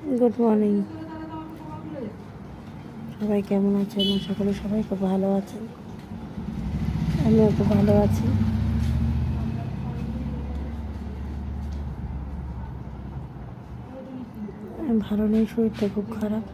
Good morning. সবাই কেমন আছেন? আশা করি সবাই খুব ভালো আছেন। আমিও খুব ভালো আছি। ভালো নেই, শরীরটা খুব খারাপ।